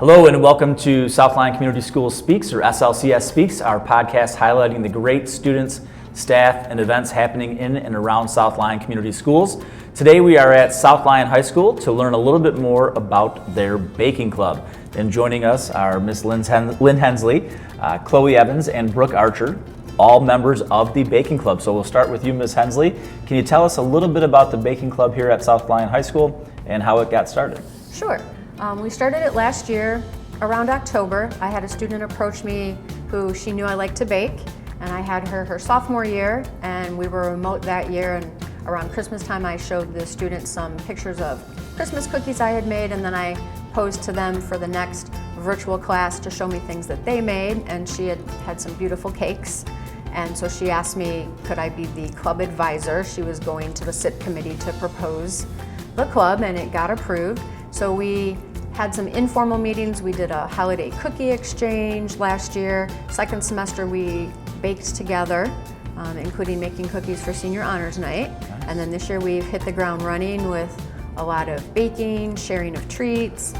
Hello and welcome to Southline Community Schools Speaks, or SLCS Speaks, our podcast highlighting the great students, staff, and events happening in and around Southline Community Schools. Today we are at Southline High School to learn a little bit more about their baking club. And joining us are Miss Lynn Hensley, Chloe Evans, and Brooke Archer, all members of the baking club. So we'll start with you, Miss Hensley. Can you tell us a little bit about the baking club here at Southline High School and how it got started? Sure. We started it last year around October. I had a student approach me who she knew I liked to bake, and I had her sophomore year, and we were remote that year, and around Christmas time I showed the students some pictures of Christmas cookies I had made, and then I posed to them for the next virtual class to show me things that they made, and she had some beautiful cakes. And so she asked me, could I be the club advisor? She was going to the SIP committee to propose the club, and it got approved. So we had some informal meetings. We did a holiday cookie exchange last year. Second semester we baked together, including making cookies for senior honors night. Nice. And then this year we've hit the ground running with a lot of baking, sharing of treats,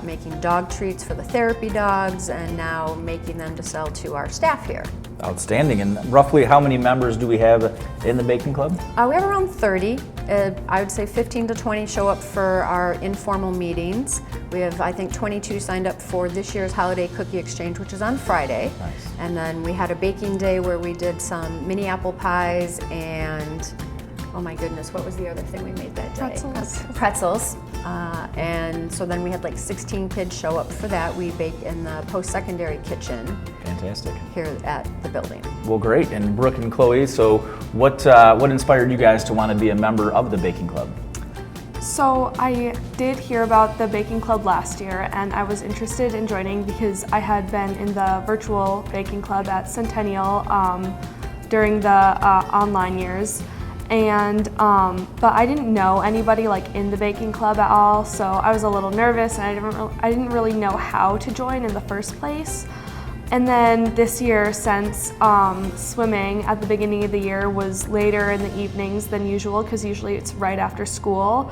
making dog treats for the therapy dogs, and now making them to sell to our staff here. Outstanding. And roughly how many members do we have in the baking club? We have around 30. I would say 15 to 20 show up for our informal meetings. We have, I think, 22 signed up for this year's holiday cookie exchange, which is on Friday. Nice. And then we had a baking day where we did some mini apple pies and, oh my goodness, what was the other thing we made that day? Pretzels. And so then we had like 16 kids show up for that. We bake in the post-secondary kitchen. Fantastic. Here at the building. Well, great. And Brooke and Chloe, so what inspired you guys to want to be a member of the baking club? So I did hear about the baking club last year, and I was interested in joining because I had been in the virtual baking club at Centennial during the online years. And but I didn't know anybody like in the baking club at all, so I was a little nervous, and I didn't really know how to join in the first place. And then this year, since swimming at the beginning of the year was later in the evenings than usual, because usually it's right after school,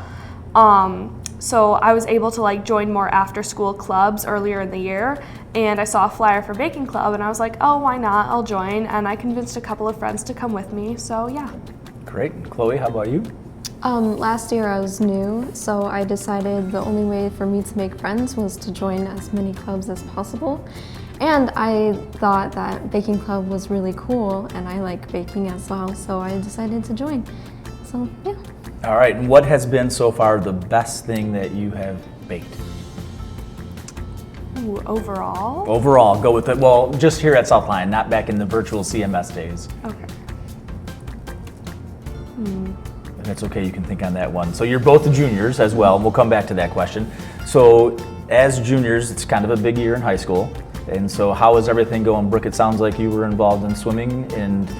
so I was able to like join more after school clubs earlier in the year, and I saw a flyer for baking club, and I was like, oh, why not, I'll join, and I convinced a couple of friends to come with me, so yeah. Great. Chloe, how about you? Last year I was new, so I decided the only way for me to make friends was to join as many clubs as possible. And I thought that baking club was really cool, and I like baking as well, so I decided to join. So, yeah. All right. And what has been so far the best thing that you have baked? Ooh, overall? Overall, go with it. Well, just here at Southline, not back in the virtual CMS days. Okay. If it's okay, you can think on that one. So you're both the juniors as well, and we'll come back to that question. So as juniors, it's kind of a big year in high school. And so how is everything going? Brooke, it sounds like you were involved in swimming, and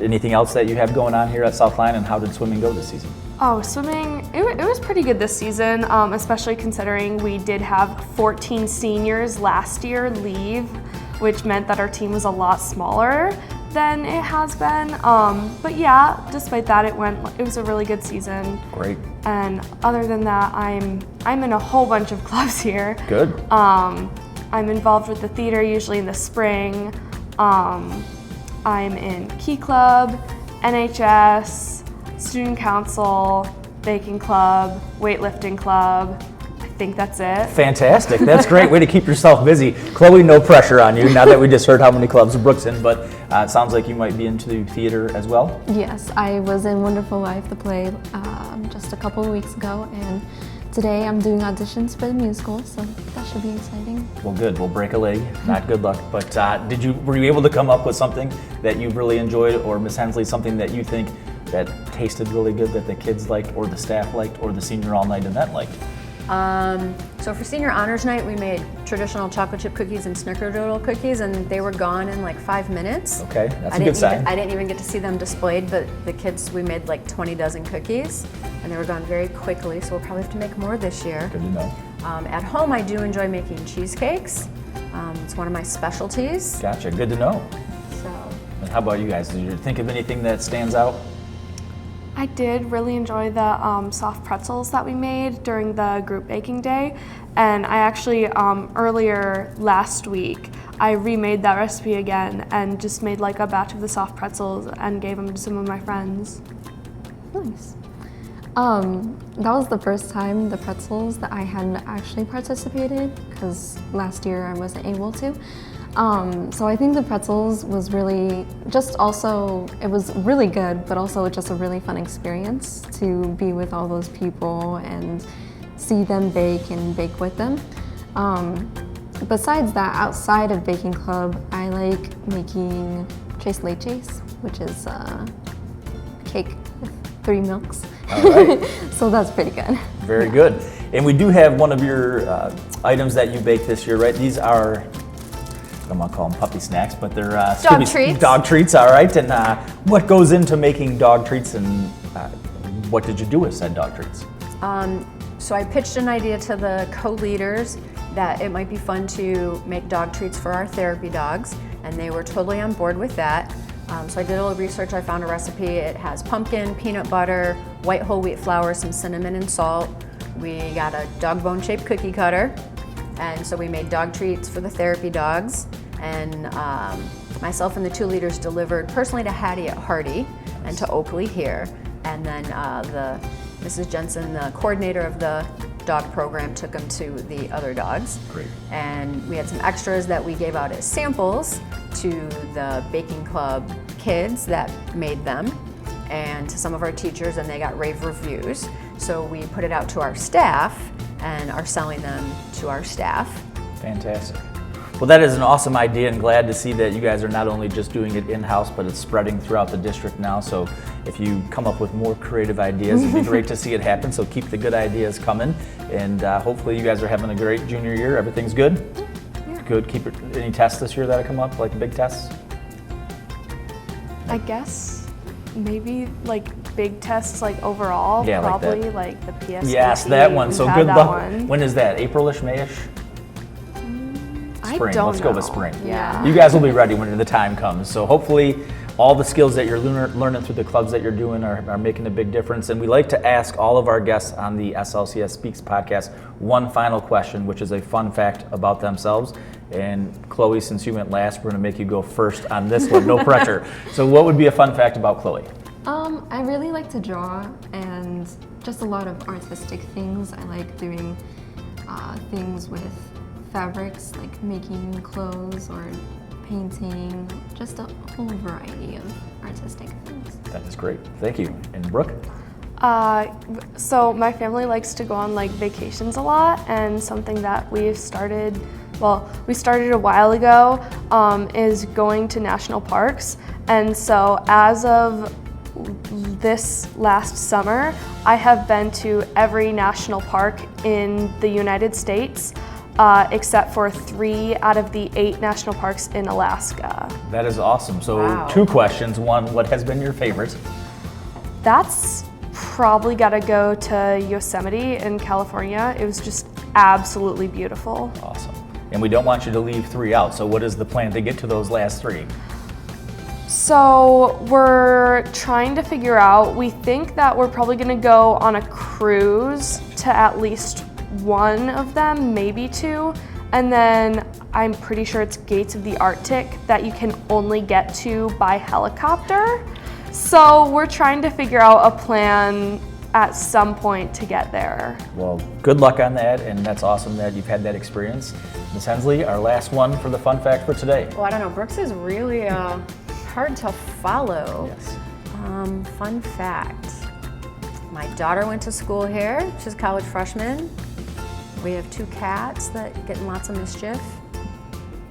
anything else that you have going on here at Southline, and how did swimming go this season? Oh, swimming, it was pretty good this season, especially considering we did have 14 seniors last year leave, which meant that our team was a lot smaller than it has been. But yeah, despite that, it was a really good season. Great. And other than that, I'm in a whole bunch of clubs here. Good. I'm involved with the theater usually in the spring. I'm in Key Club, NHS, Student Council, Baking Club, Weightlifting Club. I think that's it. Fantastic. That's a great way to keep yourself busy. Chloe, no pressure on you now that we just heard how many clubs Brooke's in, but it sounds like you might be into theater as well. Yes, I was in Wonderful Life, the play, just a couple of weeks ago, and today I'm doing auditions for the musical, so that should be exciting. Well, good. We'll break a leg. Not good luck. But were you able to come up with something that you really enjoyed, or Miss Hensley, something that you think that tasted really good that the kids liked, or the staff liked, or the senior all-night event liked? So for senior honors night, we made traditional chocolate chip cookies and snickerdoodle cookies, and they were gone in like 5 minutes. Okay, that's a good sign. I didn't even get to see them displayed, but the kids, we made like 20 dozen cookies, and they were gone very quickly, so we'll probably have to make more this year. Good to know. At home, I do enjoy making cheesecakes. It's one of my specialties. Gotcha, good to know. So. And how about you guys? Did you think of anything that stands out? I did really enjoy the soft pretzels that we made during the group baking day, and I actually earlier last week I remade that recipe again and just made like a batch of the soft pretzels and gave them to some of my friends. Nice. That was the first time the pretzels that I hadn't actually participated because last year I wasn't able to. So I think the pretzels was really it was really good, but also just a really fun experience to be with all those people and see them bake and bake with them. Besides that, outside of baking club, I like making SLHS, which is cake with 3 milks. All right. So that's pretty good. Very good. And we do have one of your items that you baked this year, right? These are, I'm gonna call them puppy snacks, but they're dog treats. Dog treats, all right. And what goes into making dog treats, and what did you do with said dog treats? So I pitched an idea to the co-leaders that it might be fun to make dog treats for our therapy dogs, and they were totally on board with that. So I did a little research, I found a recipe. It has pumpkin, peanut butter, white whole wheat flour, some cinnamon and salt. We got a dog bone shaped cookie cutter, and so we made dog treats for the therapy dogs. And myself and the 2 leaders delivered personally to Hattie at Hardy and to Oakley here. And then Mrs. Jensen, the coordinator of the dog program, took them to the other dogs. Great. And we had some extras that we gave out as samples to the baking club kids that made them and to some of our teachers, and they got rave reviews. So we put it out to our staff and are selling them to our staff. Fantastic. Well, that is an awesome idea, and glad to see that you guys are not only just doing it in-house, but it's spreading throughout the district now. So if you come up with more creative ideas, it'd be great to see it happen. So keep the good ideas coming, and hopefully you guys are having a great junior year. Everything's good? Yeah. Good. Keep it. Any tests this year that come up, like big tests? I guess maybe like big tests like overall, Yeah, like probably that. like the PSAT. Yes, that one. We've So had good that luck. one. When is that? April-ish, May-ish? I Spring. don't Let's go know. with spring. Yeah. You guys will be ready when the time comes. So hopefully all the skills that you're learning through the clubs that you're doing are making a big difference. And we like to ask all of our guests on the SLCS Speaks podcast one final question, which is a fun fact about themselves. And Chloe, since you went last, we're going to make you go first on this one. No pressure. So what would be a fun fact about Chloe? I really like to draw and just a lot of artistic things. I like doing things with fabrics, like making clothes or painting, just a whole variety of artistic things. That is great. Thank you. And Brooke? So my family likes to go on like vacations a lot, and something that we started a while ago is going to national parks. And so as of this last summer, I have been to every national park in the United States, except for 3 out of the 8 national parks in Alaska. That is awesome. So Wow. 2 questions. One, what has been your favorite? That's probably gotta go to Yosemite in California. It was just absolutely beautiful. Awesome. And we don't want you to leave 3 out. So what is the plan to get to those last 3? So we're trying to figure out, we think that we're probably gonna go on a cruise to at least 1 of them, maybe 2. And then I'm pretty sure it's Gates of the Arctic that you can only get to by helicopter. So we're trying to figure out a plan at some point to get there. Well, good luck on that, and that's awesome that you've had that experience. Ms. Hensley, our last one for the fun fact for today. Well, I don't know, Brooks is really hard to follow. Yes. Fun fact, my daughter went to school here. She's a college freshman. We have 2 cats that get in lots of mischief.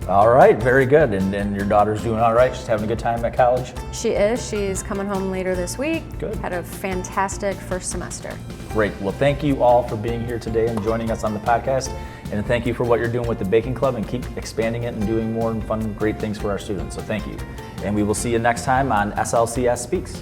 All right, very good. And your daughter's doing all right? She's having a good time at college? She is. She's coming home later this week. Good. Had a fantastic first semester. Great. Well, thank you all for being here today and joining us on the podcast. And thank you for what you're doing with the Baking Club, and keep expanding it and doing more and fun, great things for our students. So thank you. And we will see you next time on SLCS Speaks.